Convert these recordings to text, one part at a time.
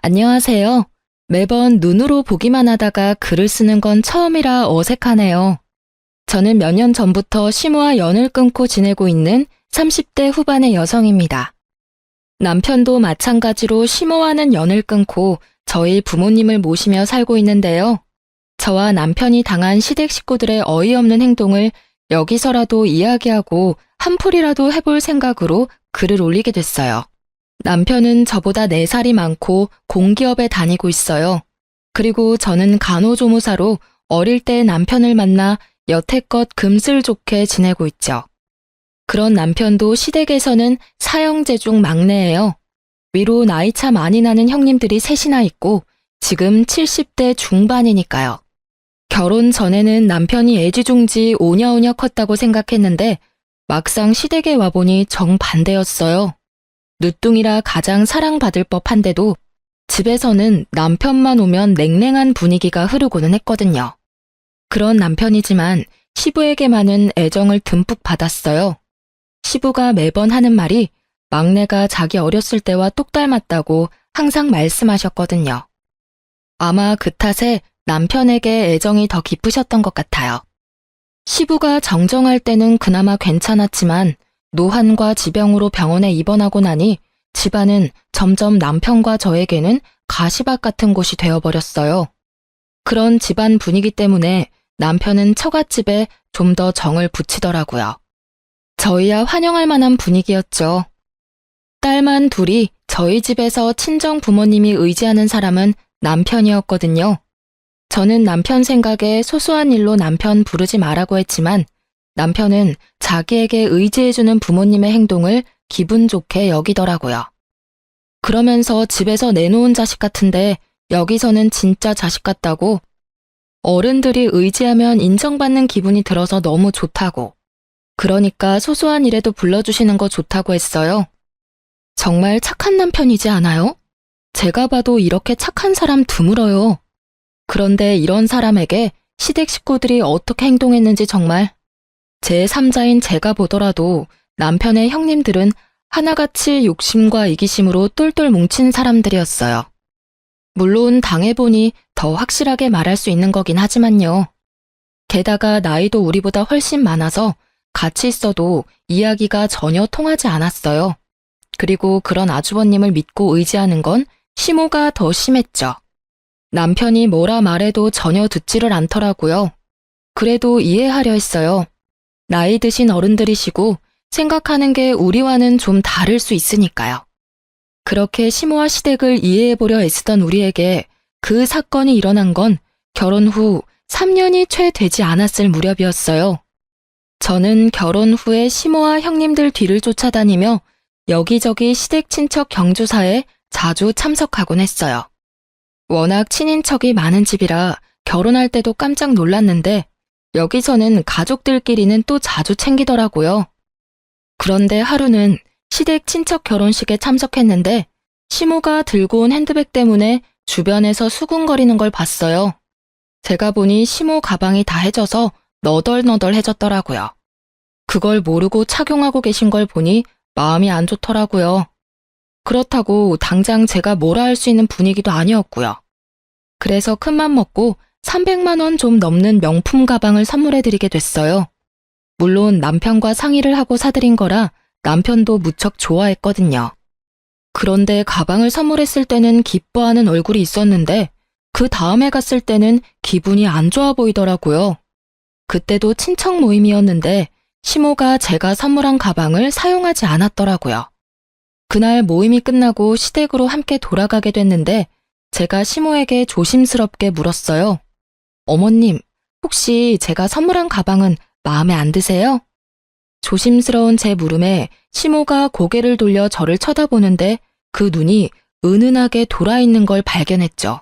안녕하세요. 매번 눈으로 보기만 하다가 글을 쓰는 건 처음이라 어색하네요. 저는 몇 년 전부터 시모와 연을 끊고 지내고 있는 30대 후반의 여성입니다. 남편도 마찬가지로 시모와는 연을 끊고 저희 부모님을 모시며 살고 있는데요. 저와 남편이 당한 시댁 식구들의 어이없는 행동을 여기서라도 이야기하고 한풀이라도 해볼 생각으로 글을 올리게 됐어요. 남편은 저보다 4살이 많고 공기업에 다니고 있어요. 그리고 저는 간호조무사로 어릴 때 남편을 만나 여태껏 금슬 좋게 지내고 있죠. 그런 남편도 시댁에서는 사형제 중 막내예요. 위로 나이차 많이 나는 형님들이 셋이나 있고 지금 70대 중반이니까요. 결혼 전에는 남편이 애지중지 오냐오냐 컸다고 생각했는데 막상 시댁에 와보니 정반대였어요. 늦둥이라 가장 사랑받을 법한데도 집에서는 남편만 오면 냉랭한 분위기가 흐르고는 했거든요. 그런 남편이지만 시부에게만은 애정을 듬뿍 받았어요. 시부가 매번 하는 말이 막내가 자기 어렸을 때와 똑 닮았다고 항상 말씀하셨거든요. 아마 그 탓에 남편에게 애정이 더 깊으셨던 것 같아요. 시부가 정정할 때는 그나마 괜찮았지만 노환과 지병으로 병원에 입원하고 나니 집안은 점점 남편과 저에게는 가시밭 같은 곳이 되어버렸어요. 그런 집안 분위기 때문에 남편은 처갓집에 좀 더 정을 붙이더라고요. 저희야 환영할 만한 분위기였죠. 딸만 둘이 저희 집에서 친정 부모님이 의지하는 사람은 남편이었거든요. 저는 남편 생각에 소소한 일로 남편 부르지 말라고 했지만 남편은 자기에게 의지해주는 부모님의 행동을 기분 좋게 여기더라고요. 그러면서 집에서 내놓은 자식 같은데 여기서는 진짜 자식 같다고, 어른들이 의지하면 인정받는 기분이 들어서 너무 좋다고, 그러니까 소소한 일에도 불러주시는 거 좋다고 했어요. 정말 착한 남편이지 않아요? 제가 봐도 이렇게 착한 사람 드물어요. 그런데 이런 사람에게 시댁 식구들이 어떻게 행동했는지 정말 제3자인 제가 보더라도 남편의 형님들은 하나같이 욕심과 이기심으로 똘똘 뭉친 사람들이었어요. 물론 당해보니 더 확실하게 말할 수 있는 거긴 하지만요. 게다가 나이도 우리보다 훨씬 많아서 같이 있어도 이야기가 전혀 통하지 않았어요. 그리고 그런 아주버님을 믿고 의지하는 건 시모가 더 심했죠. 남편이 뭐라 말해도 전혀 듣지를 않더라고요. 그래도 이해하려 했어요. 나이 드신 어른들이시고 생각하는 게 우리와는 좀 다를 수 있으니까요. 그렇게 시모와 시댁을 이해해보려 애쓰던 우리에게 그 사건이 일어난 건 결혼 후 3년이 채 되지 않았을 무렵이었어요. 저는 결혼 후에 시모와 형님들 뒤를 쫓아다니며 여기저기 시댁 친척 경조사에 자주 참석하곤 했어요. 워낙 친인척이 많은 집이라 결혼할 때도 깜짝 놀랐는데 여기서는 가족들끼리는 또 자주 챙기더라고요. 그런데 하루는 시댁 친척 결혼식에 참석했는데 시모가 들고 온 핸드백 때문에 주변에서 수군거리는 걸 봤어요. 제가 보니 시모 가방이 다 해져서 너덜너덜해졌더라고요. 그걸 모르고 착용하고 계신 걸 보니 마음이 안 좋더라고요. 그렇다고 당장 제가 뭐라 할 수 있는 분위기도 아니었고요. 그래서 큰맘 먹고 300만 원 좀 넘는 명품 가방을 선물해드리게 됐어요. 물론 남편과 상의를 하고 사드린 거라 남편도 무척 좋아했거든요. 그런데 가방을 선물했을 때는 기뻐하는 얼굴이 있었는데 그 다음에 갔을 때는 기분이 안 좋아 보이더라고요. 그때도 친척 모임이었는데 시모가 제가 선물한 가방을 사용하지 않았더라고요. 그날 모임이 끝나고 시댁으로 함께 돌아가게 됐는데 제가 시모에게 조심스럽게 물었어요. 어머님, 혹시 제가 선물한 가방은 마음에 안 드세요? 조심스러운 제 물음에 시모가 고개를 돌려 저를 쳐다보는데 그 눈이 은은하게 돌아있는 걸 발견했죠.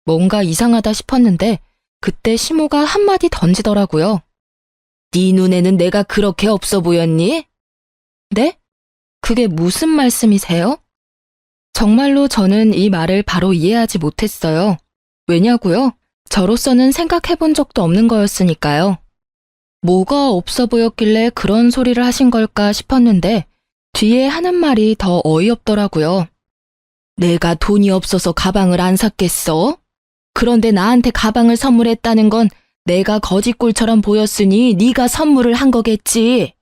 뭔가 이상하다 싶었는데 그때 시모가 한마디 던지더라고요. 네 눈에는 내가 그렇게 없어 보였니? 네? 그게 무슨 말씀이세요? 정말로 저는 이 말을 바로 이해하지 못했어요. 왜냐고요? 저로서는 생각해본 적도 없는 거였으니까요. 뭐가 없어 보였길래 그런 소리를 하신 걸까 싶었는데 뒤에 하는 말이 더 어이없더라고요. 내가 돈이 없어서 가방을 안 샀겠어? 그런데 나한테 가방을 선물했다는 건 내가 거지꼴처럼 보였으니 네가 선물을 한 거겠지.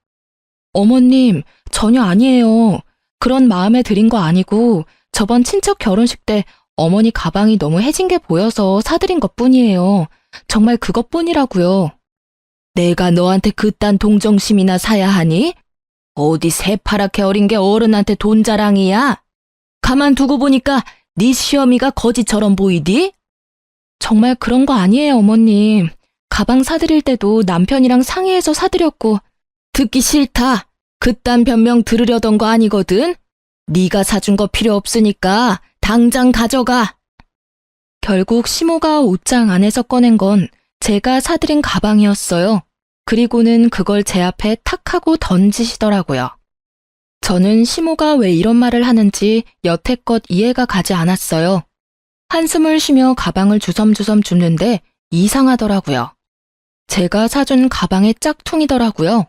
어머님, 전혀 아니에요. 그런 마음에 들인 거 아니고 저번 친척 결혼식 때 어머니 가방이 너무 해진 게 보여서 사드린 것뿐이에요. 정말 그것뿐이라고요. 내가 너한테 그딴 동정심이나 사야 하니? 어디 새파랗게 어린 게 어른한테 돈 자랑이야? 가만 두고 보니까 네 시어미가 거지처럼 보이디? 정말 그런 거 아니에요, 어머님. 가방 사드릴 때도 남편이랑 상의해서 사드렸고. 듣기 싫다. 그딴 변명 들으려던 거 아니거든? 네가 사준 거 필요 없으니까 당장 가져가. 결국 시모가 옷장 안에서 꺼낸 건 제가 사드린 가방이었어요. 그리고는 그걸 제 앞에 탁 하고 던지시더라고요. 저는 시모가 왜 이런 말을 하는지 여태껏 이해가 가지 않았어요. 한숨을 쉬며 가방을 주섬주섬 줍는데 이상하더라고요. 제가 사준 가방의 짝퉁이더라고요.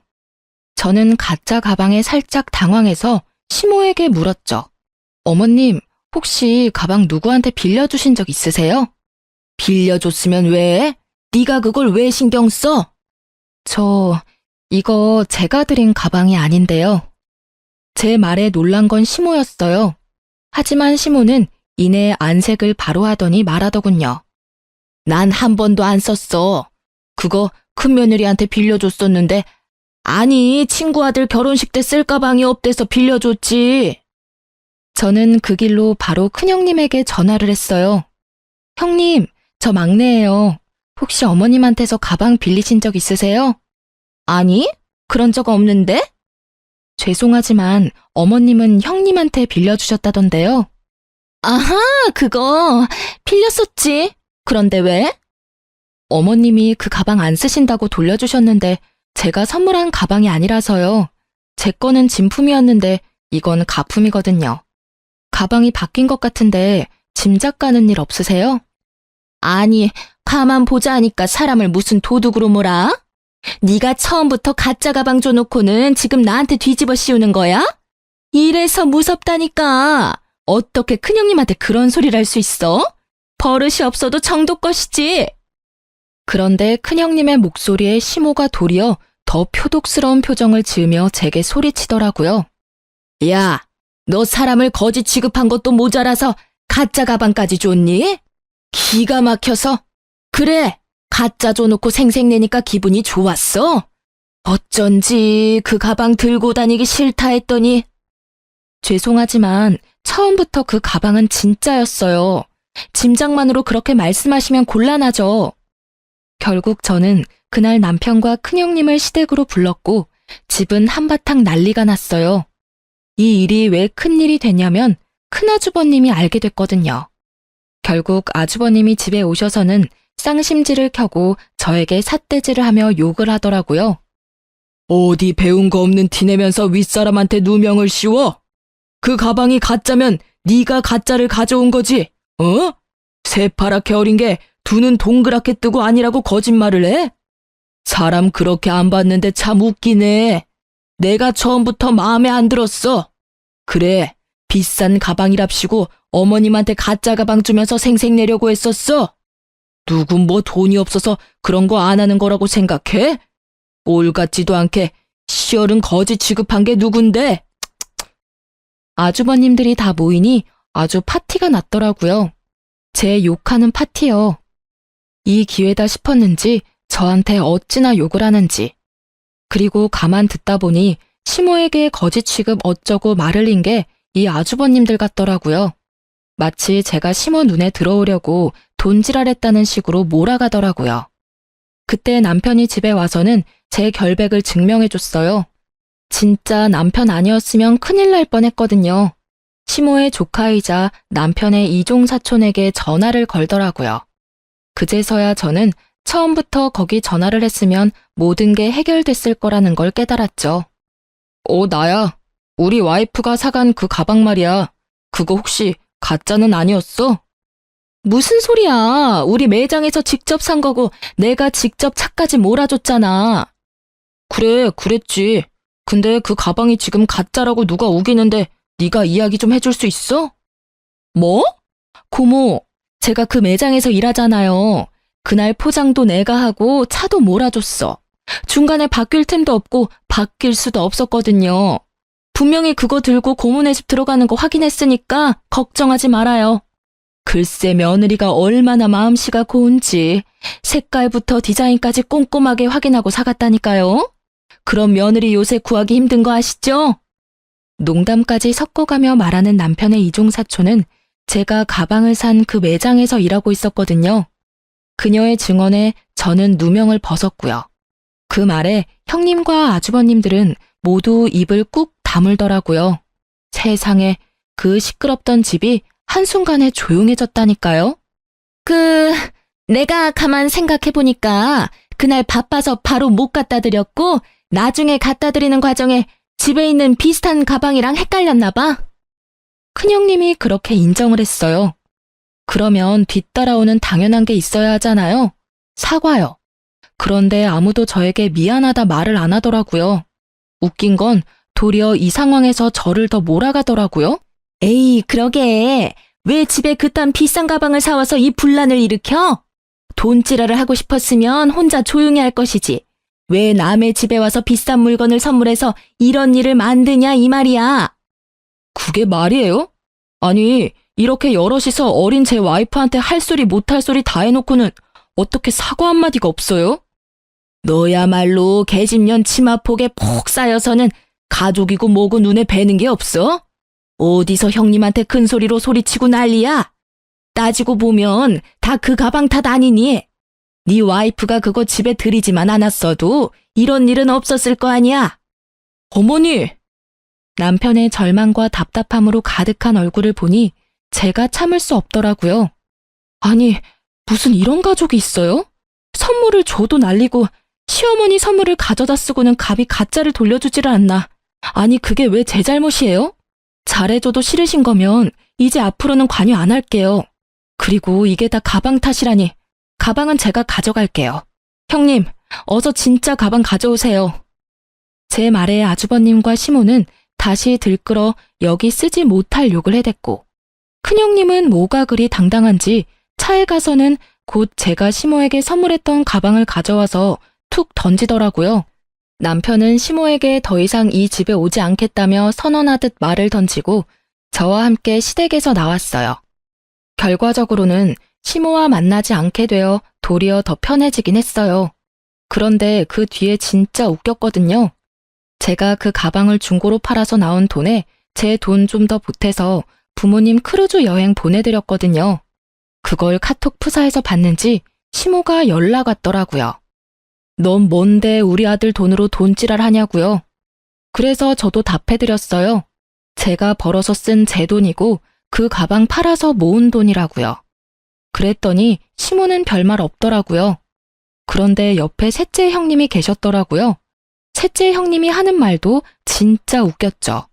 저는 가짜 가방에 살짝 당황해서 시모에게 물었죠. 어머님, 혹시 가방 누구한테 빌려주신 적 있으세요? 빌려줬으면 왜? 네가 그걸 왜 신경 써? 이거 제가 드린 가방이 아닌데요. 제 말에 놀란 건 시모였어요. 하지만 시모는 이내 안색을 바로 하더니 말하더군요. 난 한 번도 안 썼어. 그거 큰며느리한테 빌려줬었는데 아니, 친구 아들 결혼식 때 쓸 가방이 없대서 빌려줬지. 저는 그 길로 바로 큰형님에게 전화를 했어요. 형님, 저 막내예요. 혹시 어머님한테서 가방 빌리신 적 있으세요? 아니, 그런 적 없는데? 죄송하지만 어머님은 형님한테 빌려주셨다던데요. 아하, 그거 빌렸었지. 그런데 왜? 어머님이 그 가방 안 쓰신다고 돌려주셨는데 제가 선물한 가방이 아니라서요. 제 거는 진품이었는데 이건 가품이거든요. 가방이 바뀐 것 같은데 짐작 가는 일 없으세요? 아니, 가만 보자 하니까 사람을 무슨 도둑으로 몰아? 네가 처음부터 가짜 가방 줘놓고는 지금 나한테 뒤집어 씌우는 거야? 이래서 무섭다니까. 어떻게 큰형님한테 그런 소리를 할 수 있어? 버릇이 없어도 정도껏이지. 그런데 큰형님의 목소리에 시모가 도리어 더 표독스러운 표정을 지으며 제게 소리치더라고요. 야, 너 사람을 거지 취급한 것도 모자라서 가짜 가방까지 줬니? 기가 막혀서. 그래, 가짜 줘놓고 생색내니까 기분이 좋았어? 어쩐지 그 가방 들고 다니기 싫다 했더니. 죄송하지만 처음부터 그 가방은 진짜였어요. 짐작만으로 그렇게 말씀하시면 곤란하죠. 결국 저는 그날 남편과 큰형님을 시댁으로 불렀고 집은 한바탕 난리가 났어요. 이 일이 왜 큰일이 됐냐면 큰아주버님이 알게 됐거든요. 결국 아주버님이 집에 오셔서는 쌍심지를 켜고 저에게 삿대질을 하며 욕을 하더라고요. 어디 배운 거 없는 티내면서 윗사람한테 누명을 씌워? 그 가방이 가짜면 네가 가짜를 가져온 거지, 어? 새파랗게 어린 게 두 눈 동그랗게 뜨고 아니라고 거짓말을 해? 사람 그렇게 안 봤는데 참 웃기네. 내가 처음부터 마음에 안 들었어. 그래, 비싼 가방이랍시고 어머님한테 가짜 가방 주면서 생색내려고 했었어. 누구 뭐 돈이 없어서 그런 거 안 하는 거라고 생각해? 꼴 같지도 않게 시어른 거지 취급한 게 누군데? 아주버님들이 다 모이니 아주 파티가 났더라고요. 제 욕하는 파티요. 이 기회다 싶었는지 저한테 어찌나 욕을 하는지. 그리고 가만 듣다 보니 시모에게 거지 취급 어쩌고 말을 린 게 이 아주버님들 같더라고요. 마치 제가 시모 눈에 들어오려고 돈지랄했다는 식으로 몰아가더라고요. 그때 남편이 집에 와서는 제 결백을 증명해줬어요. 진짜 남편 아니었으면 큰일 날 뻔했거든요. 시모의 조카이자 남편의 이종사촌에게 전화를 걸더라고요. 그제서야 저는 처음부터 거기 전화를 했으면 모든 게 해결됐을 거라는 걸 깨달았죠. 나야. 우리 와이프가 사간 그 가방 말이야. 그거 혹시 가짜는 아니었어? 무슨 소리야. 우리 매장에서 직접 산 거고 내가 직접 차까지 몰아줬잖아. 그래, 그랬지. 근데 그 가방이 지금 가짜라고 누가 우기는데 네가 이야기 좀 해줄 수 있어? 뭐? 고모, 제가 그 매장에서 일하잖아요. 그날 포장도 내가 하고 차도 몰아줬어. 중간에 바뀔 틈도 없고 바뀔 수도 없었거든요. 분명히 그거 들고 고모네 집 들어가는 거 확인했으니까 걱정하지 말아요. 글쎄 며느리가 얼마나 마음씨가 고운지 색깔부터 디자인까지 꼼꼼하게 확인하고 사갔다니까요. 그럼 며느리 요새 구하기 힘든 거 아시죠? 농담까지 섞어가며 말하는 남편의 이종사촌은 제가 가방을 산 그 매장에서 일하고 있었거든요. 그녀의 증언에 저는 누명을 벗었고요. 그 말에 형님과 아주버님들은 모두 입을 꾹 다물더라고요. 세상에, 그 시끄럽던 집이 한순간에 조용해졌다니까요. 내가 가만 생각해보니까 그날 바빠서 바로 못 갖다 드렸고 나중에 갖다 드리는 과정에 집에 있는 비슷한 가방이랑 헷갈렸나 봐. 큰형님이 그렇게 인정을 했어요. 그러면 뒤따라오는 당연한 게 있어야 하잖아요. 사과요. 그런데 아무도 저에게 미안하다 말을 안 하더라고요. 웃긴 건 도리어 이 상황에서 저를 더 몰아가더라고요. 에이, 그러게. 왜 집에 그딴 비싼 가방을 사와서 이 분란을 일으켜? 돈지랄을 하고 싶었으면 혼자 조용히 할 것이지. 왜 남의 집에 와서 비싼 물건을 선물해서 이런 일을 만드냐 이 말이야. 그게 말이에요? 아니, 이렇게 여럿이서 어린 제 와이프한테 할 소리 못할 소리 다 해놓고는 어떻게 사과 한마디가 없어요? 너야말로 계집년 치마폭에 폭 쌓여서는 가족이고 뭐고 눈에 뵈는 게 없어? 어디서 형님한테 큰 소리로 소리치고 난리야? 따지고 보면 다 그 가방 탓 아니니? 네 와이프가 그거 집에 들이지만 않았어도 이런 일은 없었을 거 아니야? 어머니! 남편의 절망과 답답함으로 가득한 얼굴을 보니 제가 참을 수 없더라고요. 아니, 무슨 이런 가족이 있어요? 선물을 줘도 날리고 시어머니 선물을 가져다 쓰고는 갑이 가짜를 돌려주지를 않나. 아니, 그게 왜 제 잘못이에요? 잘해줘도 싫으신 거면 이제 앞으로는 관여 안 할게요. 그리고 이게 다 가방 탓이라니. 가방은 제가 가져갈게요. 형님, 어서 진짜 가방 가져오세요. 제 말에 아주버님과 시모는 다시 들끓어 여기 쓰지 못할 욕을 해댔고, 큰형님은 뭐가 그리 당당한지 차에 가서는 곧 제가 시모에게 선물했던 가방을 가져와서 툭 던지더라고요. 남편은 시모에게 더 이상 이 집에 오지 않겠다며 선언하듯 말을 던지고 저와 함께 시댁에서 나왔어요. 결과적으로는 시모와 만나지 않게 되어 도리어 더 편해지긴 했어요. 그런데 그 뒤에 진짜 웃겼거든요. 제가 그 가방을 중고로 팔아서 나온 돈에 제 돈 좀 더 보태서 부모님 크루즈 여행 보내드렸거든요. 그걸 카톡 푸사에서 봤는지 시모가 연락 왔더라고요. 넌 뭔데 우리 아들 돈으로 돈지랄 하냐고요. 그래서 저도 답해드렸어요. 제가 벌어서 쓴 제 돈이고 그 가방 팔아서 모은 돈이라고요. 그랬더니 시모는 별말 없더라고요. 그런데 옆에 셋째 형님이 계셨더라고요. 셋째 형님이 하는 말도 진짜 웃겼죠.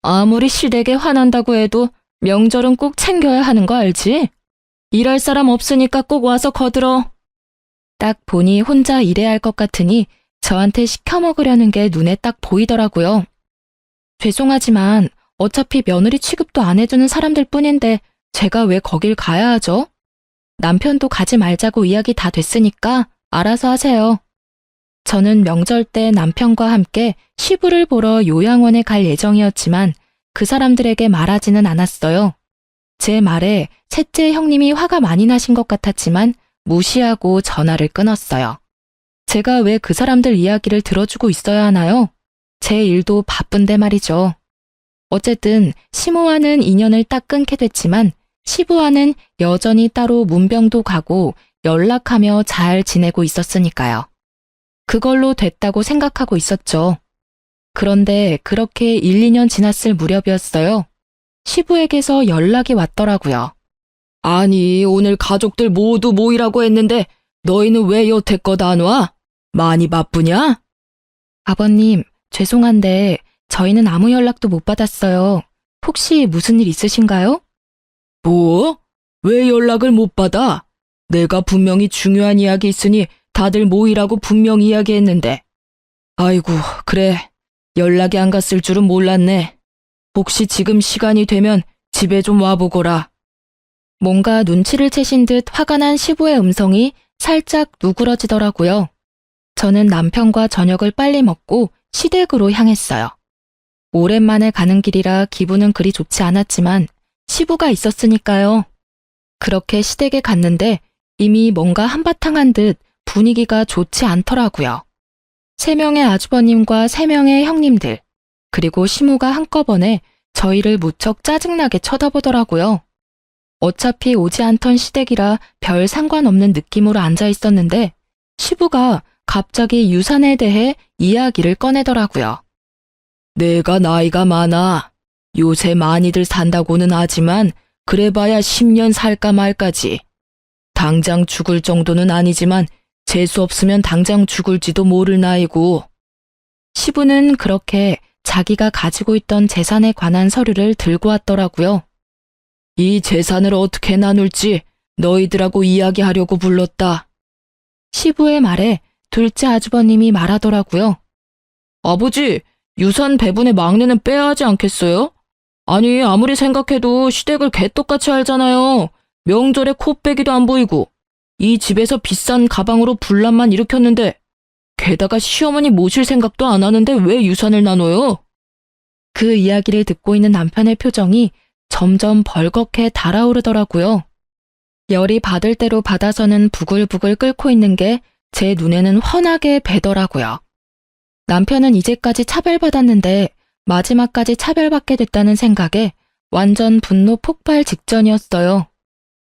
아무리 시댁에 화난다고 해도 명절은 꼭 챙겨야 하는 거 알지? 일할 사람 없으니까 꼭 와서 거들어. 딱 보니 혼자 일해야 할 것 같으니 저한테 시켜 먹으려는 게 눈에 딱 보이더라고요. 죄송하지만 어차피 며느리 취급도 안 해주는 사람들 뿐인데 제가 왜 거길 가야 하죠? 남편도 가지 말자고 이야기 다 됐으니까 알아서 하세요. 저는 명절 때 남편과 함께 시부를 보러 요양원에 갈 예정이었지만 그 사람들에게 말하지는 않았어요. 제 말에 셋째 형님이 화가 많이 나신 것 같았지만 무시하고 전화를 끊었어요. 제가 왜 그 사람들 이야기를 들어주고 있어야 하나요? 제 일도 바쁜데 말이죠. 어쨌든 시모와는 인연을 딱 끊게 됐지만 시부와는 여전히 따로 문병도 가고 연락하며 잘 지내고 있었으니까요. 그걸로 됐다고 생각하고 있었죠. 그런데 그렇게 1, 2년 지났을 무렵이었어요. 시부에게서 연락이 왔더라고요. 아니, 오늘 가족들 모두 모이라고 했는데 너희는 왜 여태껏 안 와? 많이 바쁘냐? 아버님, 죄송한데 저희는 아무 연락도 못 받았어요. 혹시 무슨 일 있으신가요? 뭐? 왜 연락을 못 받아? 내가 분명히 중요한 이야기 있으니 다들 모이라고 분명히 이야기했는데. 아이고, 그래. 연락이 안 갔을 줄은 몰랐네. 혹시 지금 시간이 되면 집에 좀 와보거라. 뭔가 눈치를 채신 듯 화가 난 시부의 음성이 살짝 누그러지더라고요. 저는 남편과 저녁을 빨리 먹고 시댁으로 향했어요. 오랜만에 가는 길이라 기분은 그리 좋지 않았지만 시부가 있었으니까요. 그렇게 시댁에 갔는데 이미 뭔가 한바탕 한 듯 분위기가 좋지 않더라고요. 3명의 아주버님과 3명의 형님들, 그리고 시모가 한꺼번에 저희를 무척 짜증나게 쳐다보더라고요. 어차피 오지 않던 시댁이라 별 상관없는 느낌으로 앉아 있었는데 시부가 갑자기 유산에 대해 이야기를 꺼내더라고요. 내가 나이가 많아. 요새 많이들 산다고는 하지만 그래봐야 10년 살까 말까지. 당장 죽을 정도는 아니지만 재수 없으면 당장 죽을지도 모를 나이고. 시부는 그렇게 자기가 가지고 있던 재산에 관한 서류를 들고 왔더라고요. 이 재산을 어떻게 나눌지 너희들하고 이야기하려고 불렀다. 시부의 말에 둘째 아주버님이 말하더라고요. 아버지, 유산 배분의 막내는 빼야 하지 않겠어요? 아니, 아무리 생각해도 시댁을 개떡같이 알잖아요. 명절에 코빼기도 안 보이고 이 집에서 비싼 가방으로 분란만 일으켰는데 게다가 시어머니 모실 생각도 안 하는데 왜 유산을 나눠요? 그 이야기를 듣고 있는 남편의 표정이 점점 벌겋게 달아오르더라고요. 열이 받을 대로 받아서는 부글부글 끓고 있는 게 제 눈에는 훤하게 배더라고요. 남편은 이제까지 차별받았는데 마지막까지 차별받게 됐다는 생각에 완전 분노 폭발 직전이었어요.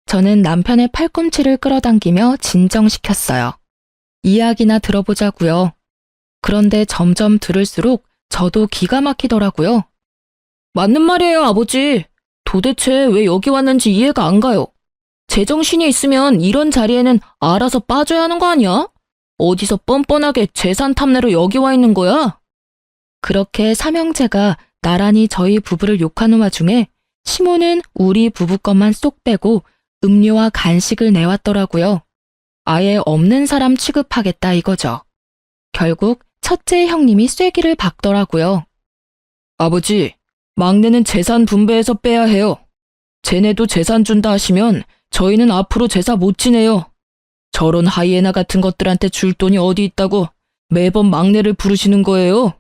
저는 남편의 팔꿈치를 끌어당기며 진정시켰어요. 이야기나 들어보자고요. 그런데 점점 들을수록 저도 기가 막히더라고요. 맞는 말이에요, 아버지. 도대체 왜 여기 왔는지 이해가 안 가요. 제정신이 있으면 이런 자리에는 알아서 빠져야 하는 거 아니야? 어디서 뻔뻔하게 재산 탐내러 여기 와 있는 거야? 그렇게 삼형제가 나란히 저희 부부를 욕하는 와중에 시모는 우리 부부 것만 쏙 빼고 음료와 간식을 내왔더라고요. 아예 없는 사람 취급하겠다 이거죠. 결국 첫째 형님이 쐐기를 박더라고요. 아버지, 막내는 재산 분배해서 빼야 해요. 쟤네도 재산 준다 하시면 저희는 앞으로 제사 못 지내요. 저런 하이에나 같은 것들한테 줄 돈이 어디 있다고 매번 막내를 부르시는 거예요.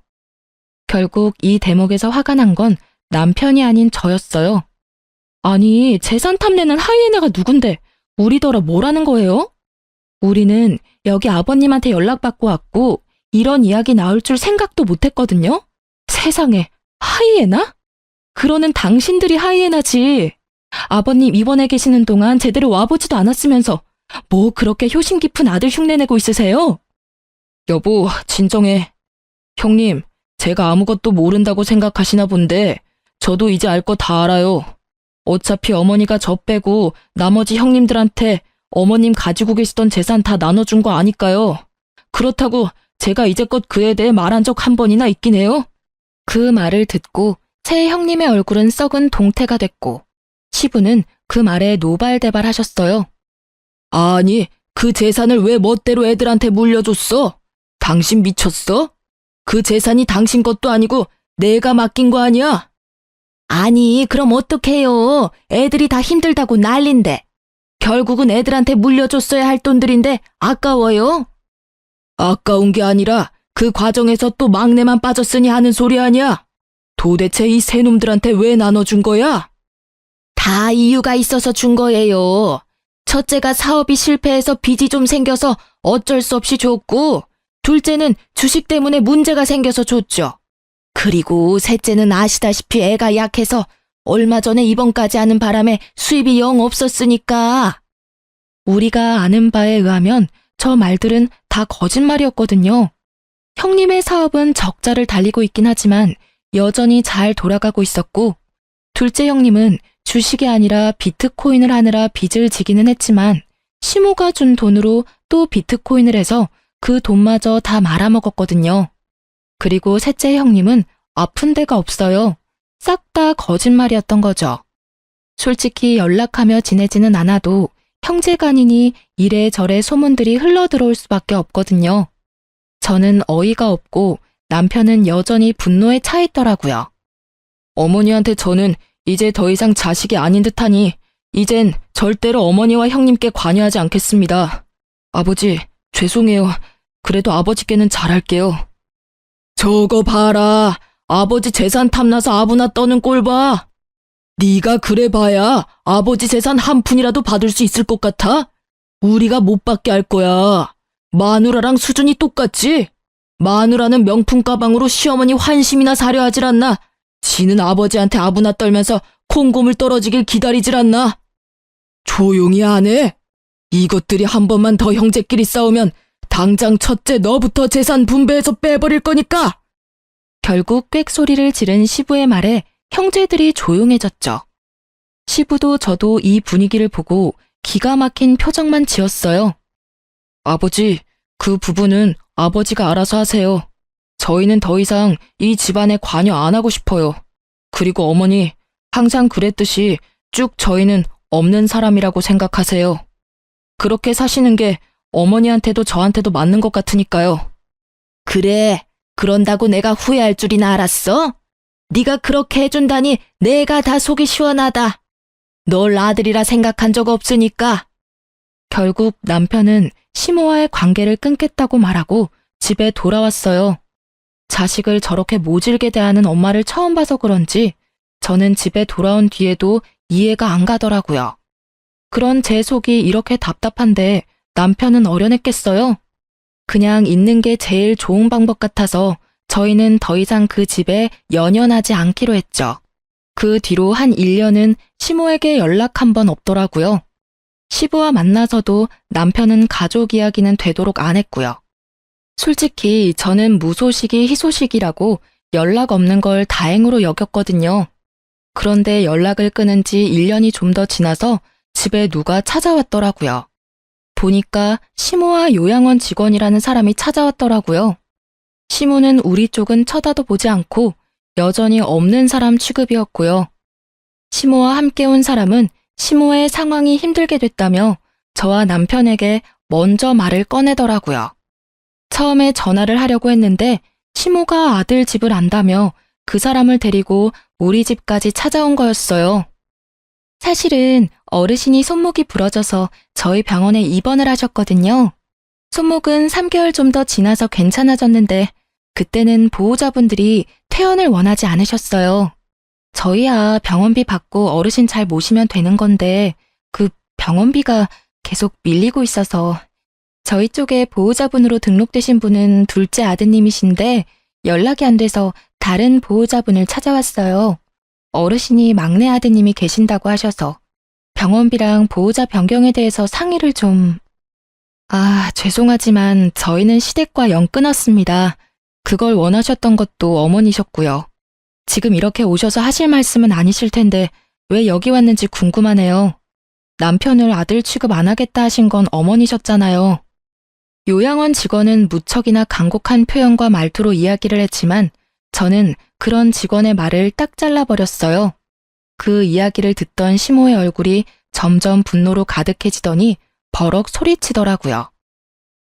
결국 이 대목에서 화가 난 건 남편이 아닌 저였어요. 아니, 재산 탐내는 하이에나가 누군데 우리더러 뭐라는 거예요? 우리는 여기 아버님한테 연락받고 왔고 이런 이야기 나올 줄 생각도 못했거든요. 세상에, 하이에나? 그러는 당신들이 하이에나지. 아버님 입원해 계시는 동안 제대로 와보지도 않았으면서 뭐 그렇게 효심 깊은 아들 흉내내고 있으세요? 여보, 진정해. 형님, 제가 아무것도 모른다고 생각하시나 본데 저도 이제 알 거 다 알아요. 어차피 어머니가 저 빼고 나머지 형님들한테 어머님 가지고 계시던 재산 다 나눠준 거 아니까요. 그렇다고 제가 이제껏 그에 대해 말한 적 한 번이나 있긴 해요? 그 말을 듣고 새 형님의 얼굴은 썩은 동태가 됐고 시부는 그 말에 노발대발하셨어요. 아니, 그 재산을 왜 멋대로 애들한테 물려줬어? 당신 미쳤어? 그 재산이 당신 것도 아니고 내가 맡긴 거 아니야? 아니, 그럼 어떡해요? 애들이 다 힘들다고 난린데. 결국은 애들한테 물려줬어야 할 돈들인데 아까워요? 아까운 게 아니라 그 과정에서 또 막내만 빠졌으니 하는 소리 아니야? 도대체 이 세 놈들한테 왜 나눠준 거야? 다 이유가 있어서 준 거예요. 첫째가 사업이 실패해서 빚이 좀 생겨서 어쩔 수 없이 줬고, 둘째는 주식 때문에 문제가 생겨서 줬죠. 그리고 셋째는 아시다시피 애가 약해서 얼마 전에 입원까지 하는 바람에 수입이 영 없었으니까. 우리가 아는 바에 의하면 저 말들은 다 거짓말이었거든요. 형님의 사업은 적자를 달리고 있긴 하지만 여전히 잘 돌아가고 있었고, 둘째 형님은 주식이 아니라 비트코인을 하느라 빚을 지기는 했지만 시모가 준 돈으로 또 비트코인을 해서 그 돈마저 다 말아먹었거든요. 그리고 셋째 형님은 아픈 데가 없어요. 싹 다 거짓말이었던 거죠. 솔직히 연락하며 지내지는 않아도 형제간이니 이래저래 소문들이 흘러들어올 수밖에 없거든요. 저는 어이가 없고 남편은 여전히 분노에 차 있더라고요. 어머니한테 저는 이제 더 이상 자식이 아닌 듯하니 이젠 절대로 어머니와 형님께 관여하지 않겠습니다. 아버지, 죄송해요. 그래도 아버지께는 잘할게요. 저거 봐라. 아버지 재산 탐나서 아부나 떠는 꼴 봐. 네가 그래봐야 아버지 재산 한 푼이라도 받을 수 있을 것 같아? 우리가 못 받게 할 거야. 마누라랑 수준이 똑같지? 마누라는 명품 가방으로 시어머니 환심이나 사려 하질 않나? 지는 아버지한테 아부나 떨면서 콩고물 떨어지길 기다리질 않나? 조용히 안 해? 이것들이 한 번만 더 형제끼리 싸우면 당장 첫째 너부터 재산 분배해서 빼버릴 거니까! 결국 꽥소리를 지른 시부의 말에 형제들이 조용해졌죠. 시부도 저도 이 분위기를 보고 기가 막힌 표정만 지었어요. 아버지, 그 부분은 아버지가 알아서 하세요. 저희는 더 이상 이 집안에 관여 안 하고 싶어요. 그리고 어머니, 항상 그랬듯이 쭉 저희는 없는 사람이라고 생각하세요. 그렇게 사시는 게 어머니한테도 저한테도 맞는 것 같으니까요. 그래, 그런다고 내가 후회할 줄이나 알았어? 네가 그렇게 해준다니 내가 다 속이 시원하다. 널 아들이라 생각한 적 없으니까. 결국 남편은 시모와의 관계를 끊겠다고 말하고 집에 돌아왔어요. 자식을 저렇게 모질게 대하는 엄마를 처음 봐서 그런지 저는 집에 돌아온 뒤에도 이해가 안 가더라고요. 그런 제 속이 이렇게 답답한데 남편은 어련했겠어요? 그냥 있는 게 제일 좋은 방법 같아서 저희는 더 이상 그 집에 연연하지 않기로 했죠. 그 뒤로 한 1년은 시모에게 연락 한 번 없더라고요. 시부와 만나서도 남편은 가족 이야기는 되도록 안 했고요. 솔직히 저는 무소식이 희소식이라고 연락 없는 걸 다행으로 여겼거든요. 그런데 연락을 끊은 지 1년이 좀 더 지나서 집에 누가 찾아왔더라고요. 보니까 시모와 요양원 직원이라는 사람이 찾아왔더라고요. 시모는 우리 쪽은 쳐다도 보지 않고 여전히 없는 사람 취급이었고요. 시모와 함께 온 사람은 시모의 상황이 힘들게 됐다며 저와 남편에게 먼저 말을 꺼내더라고요. 처음에 전화를 하려고 했는데 시모가 아들 집을 안다며 그 사람을 데리고 우리 집까지 찾아온 거였어요. 사실은 어르신이 손목이 부러져서 저희 병원에 입원을 하셨거든요. 손목은 3개월 좀 더 지나서 괜찮아졌는데 그때는 보호자분들이 퇴원을 원하지 않으셨어요. 저희야 병원비 받고 어르신 잘 모시면 되는 건데 그 병원비가 계속 밀리고 있어서 저희 쪽에 보호자분으로 등록되신 분은 둘째 아드님이신데 연락이 안 돼서 다른 보호자분을 찾아왔어요. 어르신이 막내 아드님이 계신다고 하셔서 병원비랑 보호자 변경에 대해서 상의를 좀... 죄송하지만 저희는 시댁과 연 끊었습니다. 그걸 원하셨던 것도 어머니셨고요. 지금 이렇게 오셔서 하실 말씀은 아니실 텐데 왜 여기 왔는지 궁금하네요. 남편을 아들 취급 안 하겠다 하신 건 어머니셨잖아요. 요양원 직원은 무척이나 간곡한 표현과 말투로 이야기를 했지만 저는 그런 직원의 말을 딱 잘라버렸어요. 그 이야기를 듣던 시모의 얼굴이 점점 분노로 가득해지더니 버럭 소리치더라고요.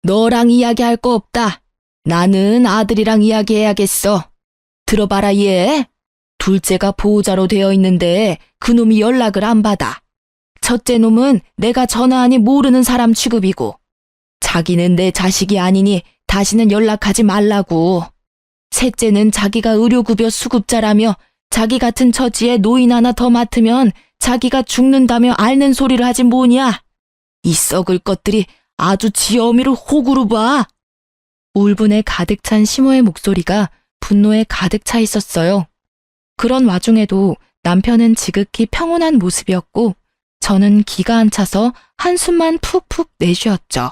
너랑 이야기할 거 없다. 나는 아들이랑 이야기해야겠어. 들어봐라 얘. 둘째가 보호자로 되어 있는데 그놈이 연락을 안 받아. 첫째 놈은 내가 전화하니 모르는 사람 취급이고 자기는 내 자식이 아니니 다시는 연락하지 말라고. 셋째는 자기가 의료급여 수급자라며 자기 같은 처지에 노인 하나 더 맡으면 자기가 죽는다며 앓는 소리를 하지 뭐냐. 이 썩을 것들이 아주 지 어미를 호구로 봐. 울분에 가득 찬 시모의 목소리가 분노에 가득 차 있었어요. 그런 와중에도 남편은 지극히 평온한 모습이었고 저는 기가 안 차서 한숨만 푹푹 내쉬었죠.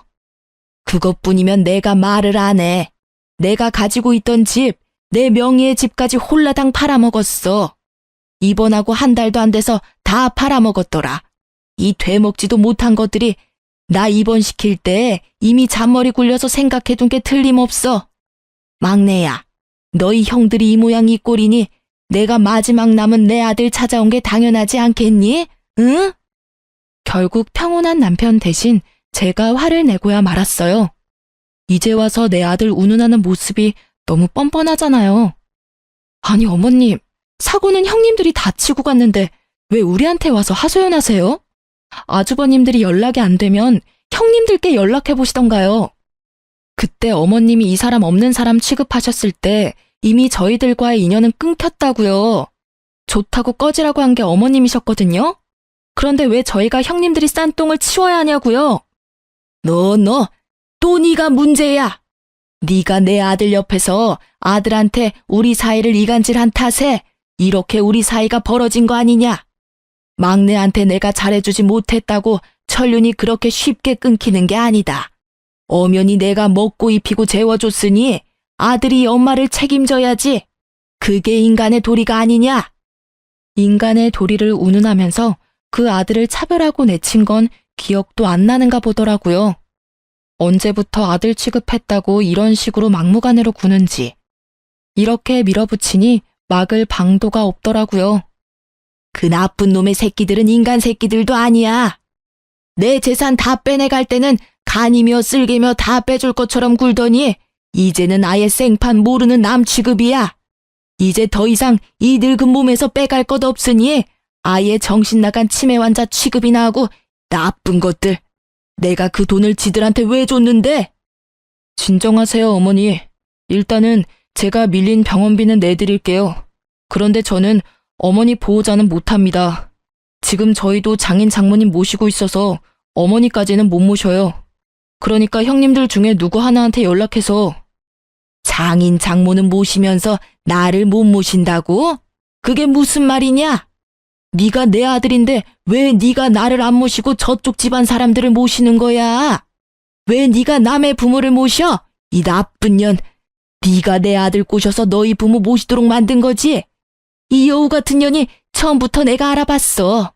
그것뿐이면 내가 말을 안 해. 내가 가지고 있던 집, 내 명의의 집까지 홀라당 팔아먹었어. 입원하고 한 달도 안 돼서 다 팔아먹었더라. 이 되먹지도 못한 것들이 나 입원시킬 때 이미 잔머리 굴려서 생각해둔 게 틀림없어. 막내야, 너희 형들이 이 모양 이 꼴이니 내가 마지막 남은 내 아들 찾아온 게 당연하지 않겠니? 응? 결국 평온한 남편 대신 제가 화를 내고야 말았어요. 이제 와서 내 아들 운운하는 모습이 너무 뻔뻔하잖아요. 아니 어머님, 사고는 형님들이 다 치고 갔는데 왜 우리한테 와서 하소연하세요? 아주버님들이 연락이 안 되면 형님들께 연락해 보시던가요. 그때 어머님이 이 사람 없는 사람 취급하셨을 때 이미 저희들과의 인연은 끊겼다고요. 좋다고 꺼지라고 한 게 어머님이셨거든요. 그런데 왜 저희가 형님들이 싼 똥을 치워야 하냐고요? 또 네가 문제야. 네가 내 아들 옆에서 아들한테 우리 사이를 이간질한 탓에 이렇게 우리 사이가 벌어진 거 아니냐? 막내한테 내가 잘해주지 못했다고 천륜이 그렇게 쉽게 끊기는 게 아니다. 엄연히 내가 먹고 입히고 재워줬으니 아들이 엄마를 책임져야지. 그게 인간의 도리가 아니냐? 인간의 도리를 운운하면서 그 아들을 차별하고 내친 건 기억도 안 나는가 보더라고요. 언제부터 아들 취급했다고 이런 식으로 막무가내로 구는지. 이렇게 밀어붙이니 막을 방도가 없더라고요. 그 나쁜 놈의 새끼들은 인간 새끼들도 아니야. 내 재산 다 빼내갈 때는 간이며 쓸개며 다 빼줄 것처럼 굴더니 이제는 아예 생판 모르는 남 취급이야. 이제 더 이상 이 늙은 몸에서 빼갈 것 없으니 아예 정신 나간 치매 환자 취급이나 하고 나쁜 것들. 내가 그 돈을 지들한테 왜 줬는데? 진정하세요, 어머니. 일단은 제가 밀린 병원비는 내드릴게요. 그런데 저는 어머니 보호자는 못합니다. 지금 저희도 장인 장모님 모시고 있어서 어머니까지는 못 모셔요. 그러니까 형님들 중에 누구 하나한테 연락해서. 장인 장모는 모시면서 나를 못 모신다고? 그게 무슨 말이냐? 네가 내 아들인데 왜 네가 나를 안 모시고 저쪽 집안 사람들을 모시는 거야? 왜 네가 남의 부모를 모셔? 이 나쁜 년. 네가 내 아들 꼬셔서 너희 부모 모시도록 만든 거지? 이 여우 같은 년이 처음부터 내가 알아봤어.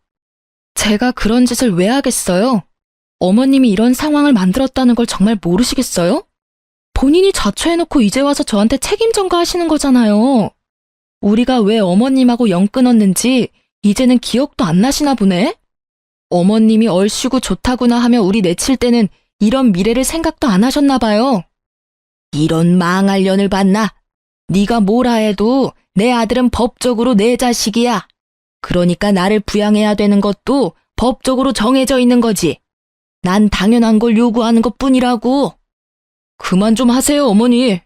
제가 그런 짓을 왜 하겠어요? 어머님이 이런 상황을 만들었다는 걸 정말 모르시겠어요? 본인이 자초해놓고 이제 와서 저한테 책임 전가하시는 거잖아요. 우리가 왜 어머님하고 연 끊었는지 이제는 기억도 안 나시나 보네? 어머님이 얼씨구 좋다구나 하며 우리 내칠 때는 이런 미래를 생각도 안 하셨나 봐요. 이런 망할 년을 봤나? 네가 뭐라 해도 내 아들은 법적으로 내 자식이야. 그러니까 나를 부양해야 되는 것도 법적으로 정해져 있는 거지. 난 당연한 걸 요구하는 것뿐이라고. 그만 좀 하세요, 어머니.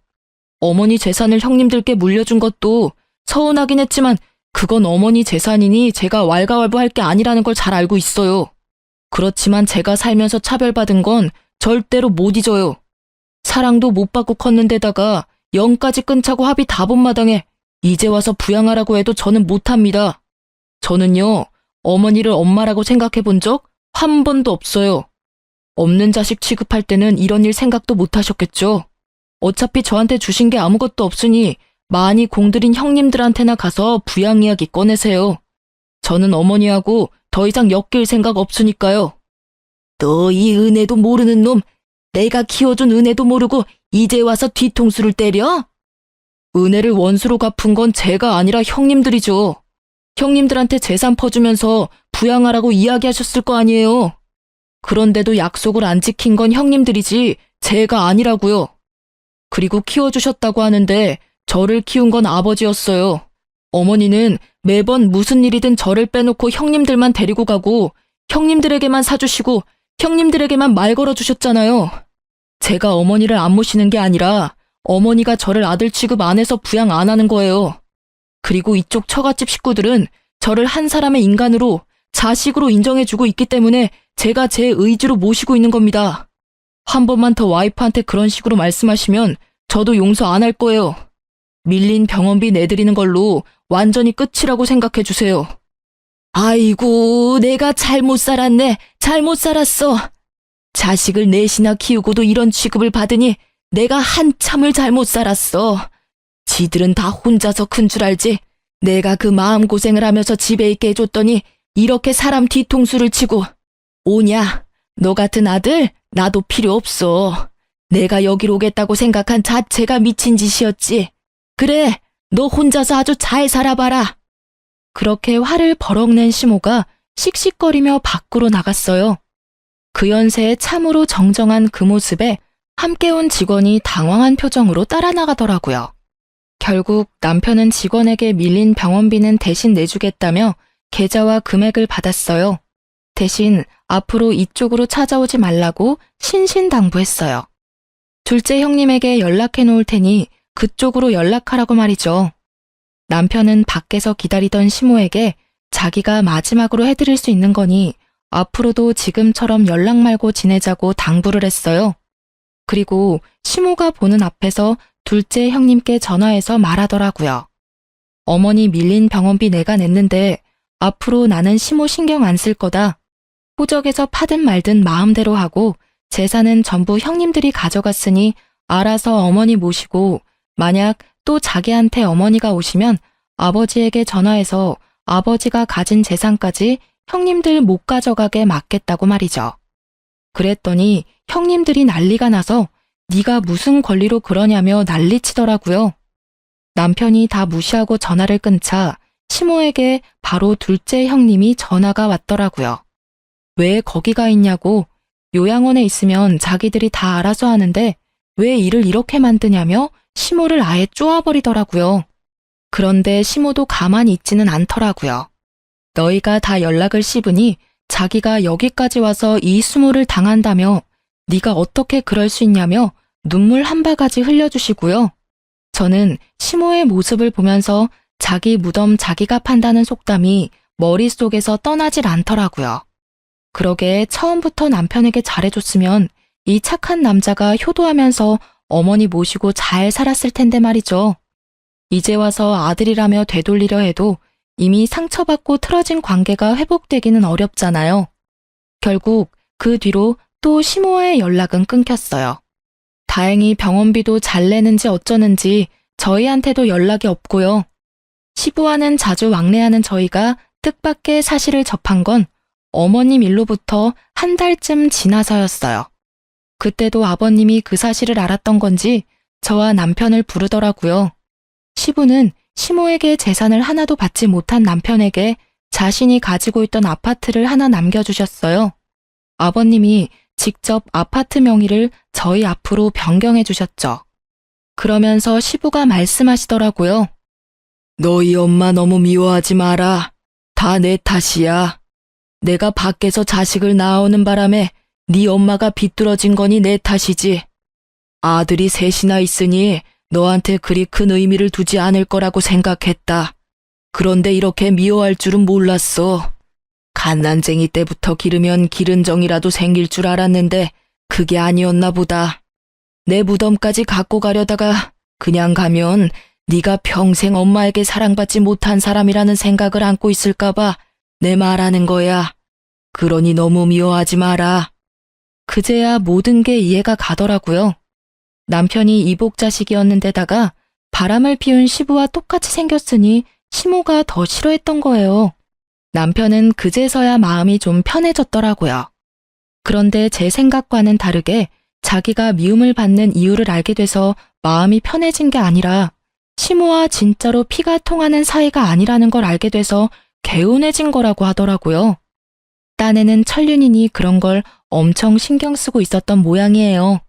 어머니 재산을 형님들께 물려준 것도 서운하긴 했지만 그건 어머니 재산이니 제가 왈가왈부할 게 아니라는 걸 잘 알고 있어요. 그렇지만 제가 살면서 차별받은 건 절대로 못 잊어요. 사랑도 못 받고 컸는데다가 영까지 끊자고 합의 다 본 마당에 이제 와서 부양하라고 해도 저는 못합니다. 저는요, 어머니를 엄마라고 생각해 본 적 한 번도 없어요. 없는 자식 취급할 때는 이런 일 생각도 못 하셨겠죠. 어차피 저한테 주신 게 아무것도 없으니 많이 공들인 형님들한테나 가서 부양 이야기 꺼내세요. 저는 어머니하고 더 이상 엮일 생각 없으니까요. 너 이 은혜도 모르는 놈, 내가 키워준 은혜도 모르고 이제 와서 뒤통수를 때려? 은혜를 원수로 갚은 건 제가 아니라 형님들이죠. 형님들한테 재산 퍼주면서 부양하라고 이야기하셨을 거 아니에요. 그런데도 약속을 안 지킨 건 형님들이지 제가 아니라고요. 그리고 키워주셨다고 하는데 저를 키운 건 아버지였어요. 어머니는 매번 무슨 일이든 저를 빼놓고 형님들만 데리고 가고 형님들에게만 사주시고 형님들에게만 말 걸어주셨잖아요. 제가 어머니를 안 모시는 게 아니라 어머니가 저를 아들 취급 안 해서 부양 안 하는 거예요. 그리고 이쪽 처갓집 식구들은 저를 한 사람의 인간으로 자식으로 인정해주고 있기 때문에 제가 제 의지로 모시고 있는 겁니다. 한 번만 더 와이프한테 그런 식으로 말씀하시면 저도 용서 안 할 거예요. 밀린 병원비 내드리는 걸로 완전히 끝이라고 생각해 주세요. 아이고, 내가 잘못 살았네. 잘못 살았어. 자식을 넷이나 키우고도 이런 취급을 받으니 내가 한참을 잘못 살았어. 지들은 다 혼자서 큰 줄 알지. 내가 그 마음고생을 하면서 집에 있게 해줬더니 이렇게 사람 뒤통수를 치고. 오냐, 너 같은 아들 나도 필요 없어. 내가 여기로 오겠다고 생각한 자체가 미친 짓이었지. 그래, 너 혼자서 아주 잘 살아봐라. 그렇게 화를 버럭 낸 시모가 씩씩거리며 밖으로 나갔어요. 그 연세에 참으로 정정한 그 모습에 함께 온 직원이 당황한 표정으로 따라 나가더라고요. 결국 남편은 직원에게 밀린 병원비는 대신 내주겠다며 계좌와 금액을 받았어요. 대신 앞으로 이쪽으로 찾아오지 말라고 신신당부했어요. 둘째 형님에게 연락해 놓을 테니 그쪽으로 연락하라고 말이죠. 남편은 밖에서 기다리던 시모에게 자기가 마지막으로 해드릴 수 있는 거니 앞으로도 지금처럼 연락 말고 지내자고 당부를 했어요. 그리고 시모가 보는 앞에서 둘째 형님께 전화해서 말하더라고요. 어머니 밀린 병원비 내가 냈는데 앞으로 나는 시모 신경 안 쓸 거다. 호적에서 파든 말든 마음대로 하고 재산은 전부 형님들이 가져갔으니 알아서 어머니 모시고 만약 또 자기한테 어머니가 오시면 아버지에게 전화해서 아버지가 가진 재산까지 형님들 못 가져가게 막겠다고 말이죠. 그랬더니 형님들이 난리가 나서 네가 무슨 권리로 그러냐며 난리치더라고요. 남편이 다 무시하고 전화를 끊자 시모에게 바로 둘째 형님이 전화가 왔더라고요. 왜 거기가 있냐고, 요양원에 있으면 자기들이 다 알아서 하는데 왜 일을 이렇게 만드냐며 시모를 아예 쪼아버리더라고요. 그런데 시모도 가만히 있지는 않더라고요. 너희가 다 연락을 씹으니 자기가 여기까지 와서 이 수모를 당한다며 네가 어떻게 그럴 수 있냐며 눈물 한 바가지 흘려주시고요. 저는 시모의 모습을 보면서 자기 무덤 자기가 판다는 속담이 머릿속에서 떠나질 않더라고요. 그러게 처음부터 남편에게 잘해줬으면 이 착한 남자가 효도하면서 어머니 모시고 잘 살았을 텐데 말이죠. 이제 와서 아들이라며 되돌리려 해도 이미 상처받고 틀어진 관계가 회복되기는 어렵잖아요. 결국 그 뒤로 또 시모와의 연락은 끊겼어요. 다행히 병원비도 잘 내는지 어쩌는지 저희한테도 연락이 없고요. 시부와는 자주 왕래하는 저희가 뜻밖의 사실을 접한 건 어머님 일로부터 한 달쯤 지나서였어요. 그때도 아버님이 그 사실을 알았던 건지 저와 남편을 부르더라고요. 시부는 시모에게 재산을 하나도 받지 못한 남편에게 자신이 가지고 있던 아파트를 하나 남겨주셨어요. 아버님이 직접 아파트 명의를 저희 앞으로 변경해 주셨죠. 그러면서 시부가 말씀하시더라고요. 너희 엄마 너무 미워하지 마라. 다 내 탓이야. 내가 밖에서 자식을 낳아오는 바람에 네 엄마가 비뚤어진 거니 내 탓이지. 아들이 셋이나 있으니 너한테 그리 큰 의미를 두지 않을 거라고 생각했다. 그런데 이렇게 미워할 줄은 몰랐어. 갓난쟁이 때부터 기르면 기른 정이라도 생길 줄 알았는데 그게 아니었나 보다. 내 무덤까지 갖고 가려다가 그냥 가면 네가 평생 엄마에게 사랑받지 못한 사람이라는 생각을 안고 있을까봐 내 말하는 거야. 그러니 너무 미워하지 마라. 그제야 모든 게 이해가 가더라고요. 남편이 이복자식이었는데다가 바람을 피운 시부와 똑같이 생겼으니 시모가 더 싫어했던 거예요. 남편은 그제서야 마음이 좀 편해졌더라고요. 그런데 제 생각과는 다르게 자기가 미움을 받는 이유를 알게 돼서 마음이 편해진 게 아니라 시모와 진짜로 피가 통하는 사이가 아니라는 걸 알게 돼서 개운해진 거라고 하더라고요. 딴에는 천륜이니 그런 걸 엄청 신경 쓰고 있었던 모양이에요.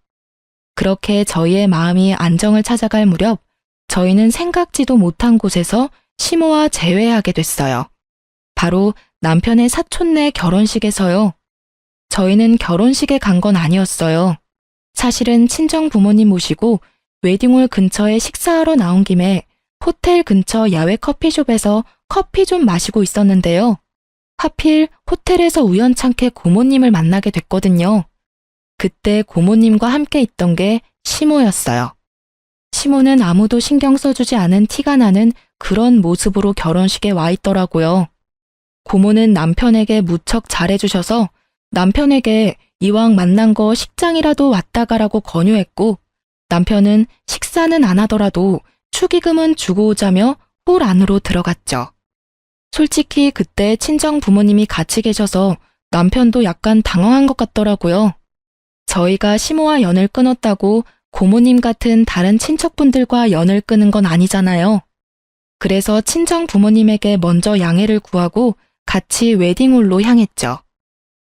그렇게 저희의 마음이 안정을 찾아갈 무렵 저희는 생각지도 못한 곳에서 시모와 재회하게 됐어요. 바로 남편의 사촌네 결혼식에서요. 저희는 결혼식에 간 건 아니었어요. 사실은 친정 부모님 모시고 웨딩홀 근처에 식사하러 나온 김에 호텔 근처 야외 커피숍에서 커피 좀 마시고 있었는데요. 하필 호텔에서 우연찮게 고모님을 만나게 됐거든요. 그때 고모님과 함께 있던 게 시모였어요. 시모는 아무도 신경 써주지 않은 티가 나는 그런 모습으로 결혼식에 와 있더라고요. 고모는 남편에게 무척 잘해주셔서 남편에게 이왕 만난 거 식장이라도 왔다 가라고 권유했고 남편은 식사는 안 하더라도 축의금은 주고 오자며 홀 안으로 들어갔죠. 솔직히 그때 친정 부모님이 같이 계셔서 남편도 약간 당황한 것 같더라고요. 저희가 시모와 연을 끊었다고 고모님 같은 다른 친척분들과 연을 끊은 건 아니잖아요. 그래서 친정 부모님에게 먼저 양해를 구하고 같이 웨딩홀로 향했죠.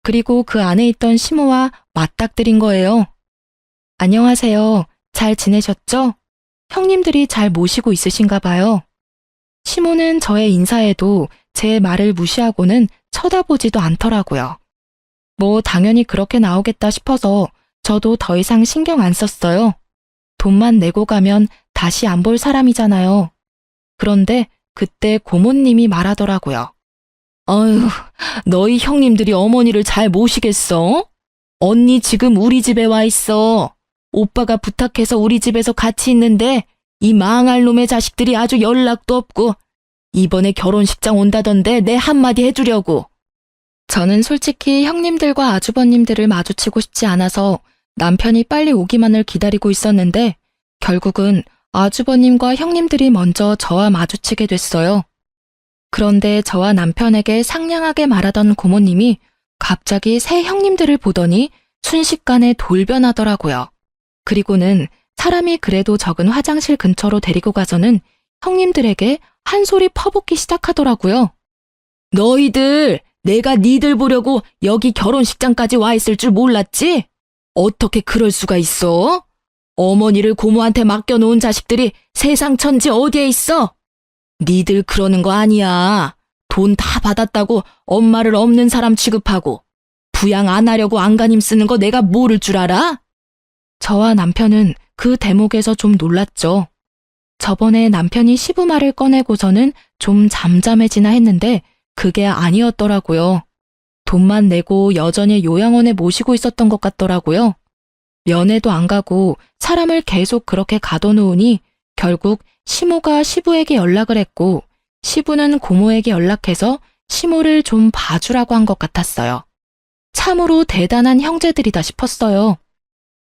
그리고 그 안에 있던 시모와 맞닥뜨린 거예요. 안녕하세요. 잘 지내셨죠? 형님들이 잘 모시고 있으신가 봐요. 시모는 저의 인사에도 제 말을 무시하고는 쳐다보지도 않더라고요. 뭐 당연히 그렇게 나오겠다 싶어서 저도 더 이상 신경 안 썼어요. 돈만 내고 가면 다시 안 볼 사람이잖아요. 그런데 그때 고모님이 말하더라고요. 어휴, 너희 형님들이 어머니를 잘 모시겠어? 언니 지금 우리 집에 와 있어. 오빠가 부탁해서 우리 집에서 같이 있는데 이 망할 놈의 자식들이 아주 연락도 없고 이번에 결혼식장 온다던데 내 한마디 해주려고. 저는 솔직히 형님들과 아주버님들을 마주치고 싶지 않아서 남편이 빨리 오기만을 기다리고 있었는데 결국은 아주버님과 형님들이 먼저 저와 마주치게 됐어요. 그런데 저와 남편에게 상냥하게 말하던 고모님이 갑자기 새 형님들을 보더니 순식간에 돌변하더라고요. 그리고는 사람이 그래도 적은 화장실 근처로 데리고 가서는 형님들에게 한 소리 퍼붓기 시작하더라고요. 너희들, 내가 니들 보려고 여기 결혼식장까지 와 있을 줄 몰랐지? 어떻게 그럴 수가 있어? 어머니를 고모한테 맡겨놓은 자식들이 세상 천지 어디에 있어? 니들 그러는 거 아니야. 돈 다 받았다고 엄마를 없는 사람 취급하고 부양 안 하려고 안간힘 쓰는 거 내가 모를 줄 알아? 저와 남편은 그 대목에서 좀 놀랐죠. 저번에 남편이 시부말을 꺼내고서는 좀 잠잠해지나 했는데 그게 아니었더라고요. 돈만 내고 여전히 요양원에 모시고 있었던 것 같더라고요. 면회도 안 가고 사람을 계속 그렇게 가둬놓으니 결국 시모가 시부에게 연락을 했고 시부는 고모에게 연락해서 시모를 좀 봐주라고 한 것 같았어요. 참으로 대단한 형제들이다 싶었어요.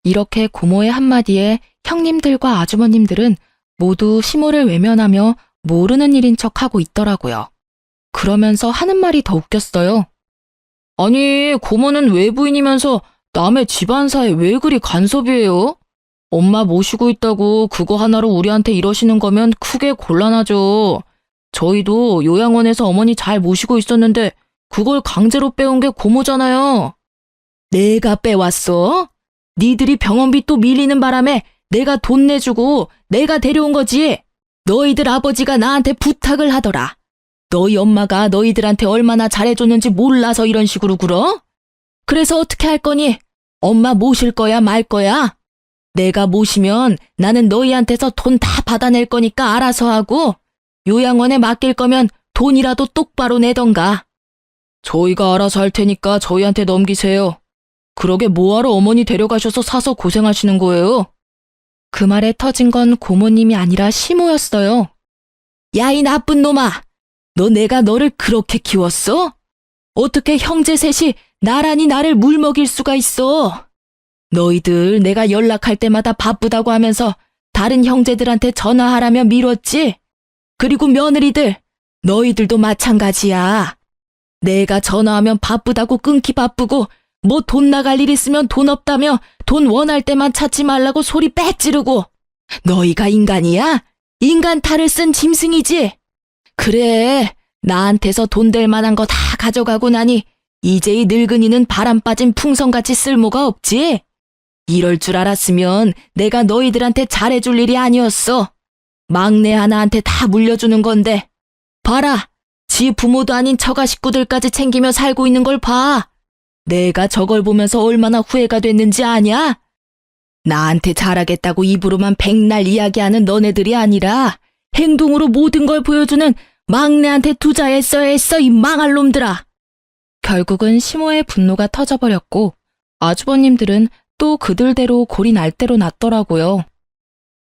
이렇게 고모의 한마디에 형님들과 아주머님들은 모두 시모를 외면하며 모르는 일인 척하고 있더라고요. 그러면서 하는 말이 더 웃겼어요. 아니, 고모는 외부인이면서 남의 집안사에 왜 그리 간섭이에요? 엄마 모시고 있다고 그거 하나로 우리한테 이러시는 거면 크게 곤란하죠. 저희도 요양원에서 어머니 잘 모시고 있었는데 그걸 강제로 빼온 게 고모잖아요. 내가 빼왔어? 니들이 병원비 또 밀리는 바람에 내가 돈 내주고 내가 데려온 거지. 너희들 아버지가 나한테 부탁을 하더라. 너희 엄마가 너희들한테 얼마나 잘해줬는지 몰라서 이런 식으로 굴어? 그래서 어떻게 할 거니? 엄마 모실 거야 말 거야? 내가 모시면 나는 너희한테서 돈 다 받아낼 거니까 알아서 하고 요양원에 맡길 거면 돈이라도 똑바로 내던가. 저희가 알아서 할 테니까 저희한테 넘기세요. 그러게 뭐하러 어머니 데려가셔서 사서 고생하시는 거예요? 그 말에 터진 건 고모님이 아니라 시모였어요. 야, 이 나쁜 놈아! 너 내가 너를 그렇게 키웠어? 어떻게 형제 셋이 나란히 나를 물먹일 수가 있어? 너희들 내가 연락할 때마다 바쁘다고 하면서 다른 형제들한테 전화하라며 미뤘지? 그리고 며느리들, 너희들도 마찬가지야. 내가 전화하면 바쁘다고 끊기 바쁘고 뭐 돈 나갈 일 있으면 돈 없다며 돈 원할 때만 찾지 말라고 소리 빽 지르고. 너희가 인간이야? 인간 탈을 쓴 짐승이지? 그래, 나한테서 돈 될 만한 거 다 가져가고 나니 이제 이 늙은이는 바람 빠진 풍선같이 쓸모가 없지? 이럴 줄 알았으면 내가 너희들한테 잘해줄 일이 아니었어. 막내 하나한테 다 물려주는 건데. 봐라, 지 부모도 아닌 처가 식구들까지 챙기며 살고 있는 걸 봐. 내가 저걸 보면서 얼마나 후회가 됐는지 아냐? 나한테 잘하겠다고 입으로만 백날 이야기하는 너네들이 아니라 행동으로 모든 걸 보여주는 막내한테 투자했어야 했어, 이 망할 놈들아. 결국은 시모의 분노가 터져버렸고 아주버님들은 또 그들대로 골이 날 대로 났더라고요.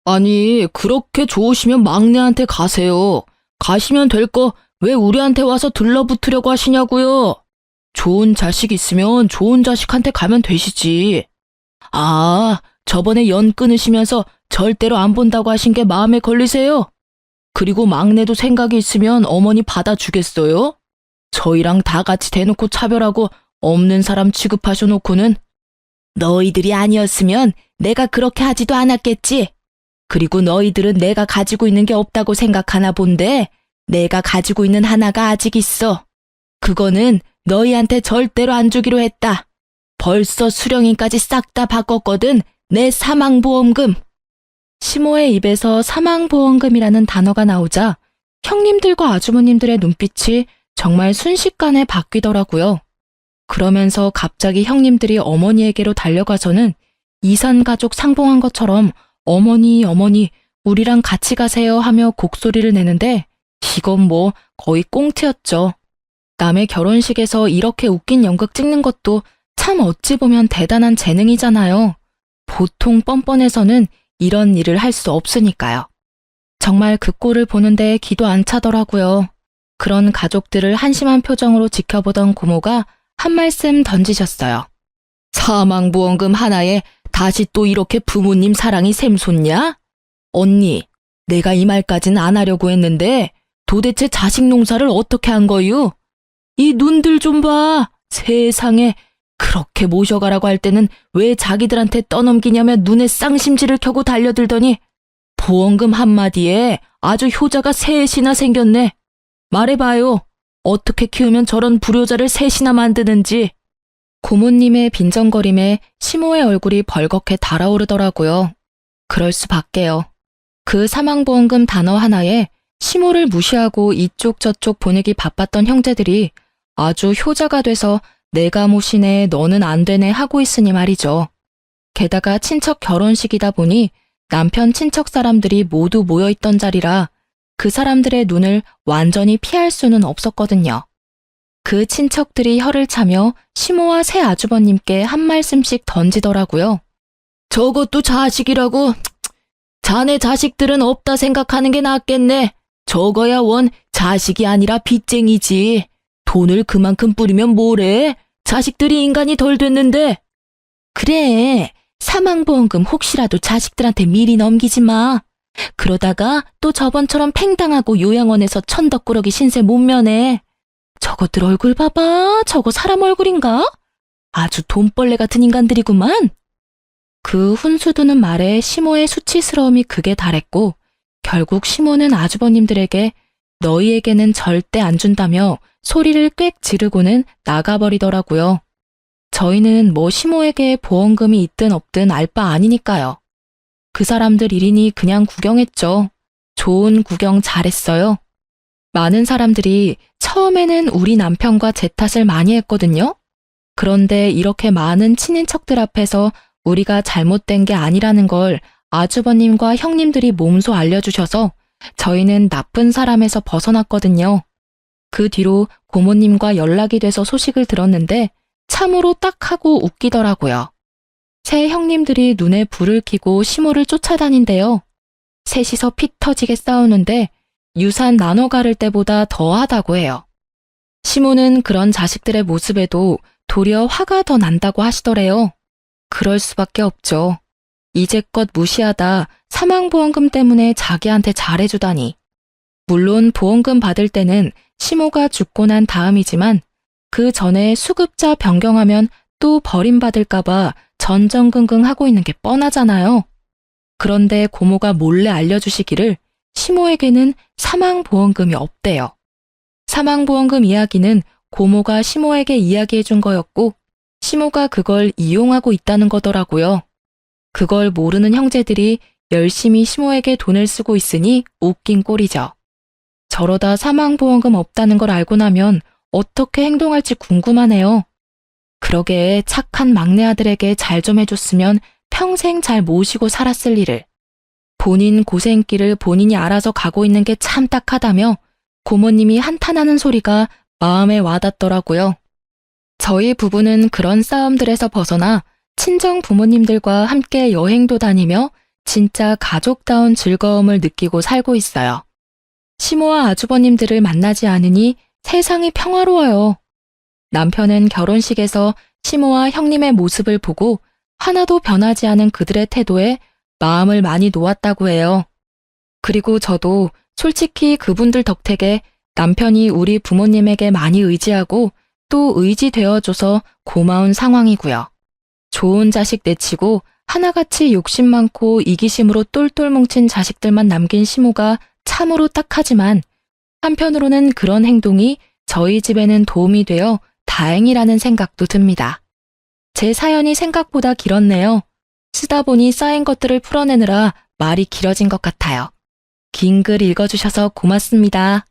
아니, 그렇게 좋으시면 막내한테 가세요. 가시면 될 거 왜 우리한테 와서 들러붙으려고 하시냐고요. 좋은 자식 있으면 좋은 자식한테 가면 되시지. 아, 저번에 연 끊으시면서 절대로 안 본다고 하신 게 마음에 걸리세요? 그리고 막내도 생각이 있으면 어머니 받아주겠어요? 저희랑 다 같이 대놓고 차별하고 없는 사람 취급하셔놓고는. 너희들이 아니었으면 내가 그렇게 하지도 않았겠지. 그리고 너희들은 내가 가지고 있는 게 없다고 생각하나 본데 내가 가지고 있는 하나가 아직 있어. 그거는 너희한테 절대로 안 주기로 했다. 벌써 수령인까지 싹 다 바꿨거든. 내 사망보험금. 시모의 입에서 사망보험금이라는 단어가 나오자 형님들과 아주머님들의 눈빛이 정말 순식간에 바뀌더라고요. 그러면서 갑자기 형님들이 어머니에게로 달려가서는 이산가족 상봉한 것처럼 어머니, 어머니, 우리랑 같이 가세요 하며 곡소리를 내는데 이건 뭐 거의 꽁트였죠. 남의 결혼식에서 이렇게 웃긴 연극 찍는 것도 참 어찌 보면 대단한 재능이잖아요. 보통 뻔뻔해서는 이런 일을 할 수 없으니까요. 정말 그 꼴을 보는데 기도 안 차더라고요. 그런 가족들을 한심한 표정으로 지켜보던 고모가 한 말씀 던지셨어요. 사망보험금 하나에 다시 또 이렇게 부모님 사랑이 샘솟냐? 언니, 내가 이 말까진 안 하려고 했는데 도대체 자식 농사를 어떻게 한 거유? 이 눈들 좀 봐. 세상에 그렇게 모셔가라고 할 때는 왜 자기들한테 떠넘기냐며 눈에 쌍심지를 켜고 달려들더니 보험금 한마디에 아주 효자가 셋이나 생겼네. 말해봐요. 어떻게 키우면 저런 불효자를 셋이나 만드는지. 고모님의 빈정거림에 시모의 얼굴이 벌겋게 달아오르더라고요. 그럴 수밖에요. 그 사망보험금 단어 하나에 시모를 무시하고 이쪽 저쪽 보내기 바빴던 형제들이 아주 효자가 돼서 내가 모시네 너는 안 되네 하고 있으니 말이죠. 게다가 친척 결혼식이다 보니 남편 친척 사람들이 모두 모여있던 자리라 그 사람들의 눈을 완전히 피할 수는 없었거든요. 그 친척들이 혀를 차며 시모와 새 아주버님께 한 말씀씩 던지더라고요. 저것도 자식이라고? 자네 자식들은 없다 생각하는 게 낫겠네. 저거야 원 자식이 아니라 빚쟁이지. 돈을 그만큼 뿌리면 뭐래? 자식들이 인간이 덜 됐는데. 그래, 사망보험금 혹시라도 자식들한테 미리 넘기지 마. 그러다가 또 저번처럼 팽당하고 요양원에서 천덕꾸러기 신세 못 면해. 저것들 얼굴 봐봐. 저거 사람 얼굴인가? 아주 돈벌레 같은 인간들이구만. 그 훈수두는 말에 시모의 수치스러움이 극에 달했고 결국 시모는 아주버님들에게 너희에게는 절대 안 준다며 소리를 꽥 지르고는 나가버리더라고요. 저희는 뭐 시모에게 보험금이 있든 없든 알 바 아니니까요. 그 사람들 일이니 그냥 구경했죠. 좋은 구경 잘했어요. 많은 사람들이 처음에는 우리 남편과 제 탓을 많이 했거든요. 그런데 이렇게 많은 친인척들 앞에서 우리가 잘못된 게 아니라는 걸 아주버님과 형님들이 몸소 알려주셔서 저희는 나쁜 사람에서 벗어났거든요. 그 뒤로 고모님과 연락이 돼서 소식을 들었는데 참으로 딱하고 웃기더라고요. 새 형님들이 눈에 불을 켜고 시모를 쫓아다닌대요. 셋이서 피 터지게 싸우는데 유산 나눠 가를 때보다 더하다고 해요. 시모는 그런 자식들의 모습에도 도리어 화가 더 난다고 하시더래요. 그럴 수밖에 없죠. 이제껏 무시하다 사망보험금 때문에 자기한테 잘해주다니. 물론 보험금 받을 때는 시모가 죽고 난 다음이지만 그 전에 수급자 변경하면 또 버림받을까봐 전전긍긍 하고 있는 게 뻔하잖아요. 그런데 고모가 몰래 알려주시기를 시모에게는 사망보험금이 없대요. 사망보험금 이야기는 고모가 시모에게 이야기해준 거였고 시모가 그걸 이용하고 있다는 거더라고요. 그걸 모르는 형제들이 열심히 시모에게 돈을 쓰고 있으니 웃긴 꼴이죠. 저러다 사망보험금 없다는 걸 알고 나면 어떻게 행동할지 궁금하네요. 그러게 착한 막내 아들에게 잘 좀 해줬으면 평생 잘 모시고 살았을 일을. 본인 고생길을 본인이 알아서 가고 있는 게 참 딱하다며 고모님이 한탄하는 소리가 마음에 와닿더라고요. 저희 부부는 그런 싸움들에서 벗어나 친정 부모님들과 함께 여행도 다니며 진짜 가족다운 즐거움을 느끼고 살고 있어요. 시모와 아주버님들을 만나지 않으니 세상이 평화로워요. 남편은 결혼식에서 시모와 형님의 모습을 보고 하나도 변하지 않은 그들의 태도에 마음을 많이 놓았다고 해요. 그리고 저도 솔직히 그분들 덕택에 남편이 우리 부모님에게 많이 의지하고 또 의지되어줘서 고마운 상황이고요. 좋은 자식 내치고 하나같이 욕심 많고 이기심으로 똘똘 뭉친 자식들만 남긴 시모가 참으로 딱하지만 한편으로는 그런 행동이 저희 집에는 도움이 되어 다행이라는 생각도 듭니다. 제 사연이 생각보다 길었네요. 쓰다 보니 쌓인 것들을 풀어내느라 말이 길어진 것 같아요. 긴 글 읽어주셔서 고맙습니다.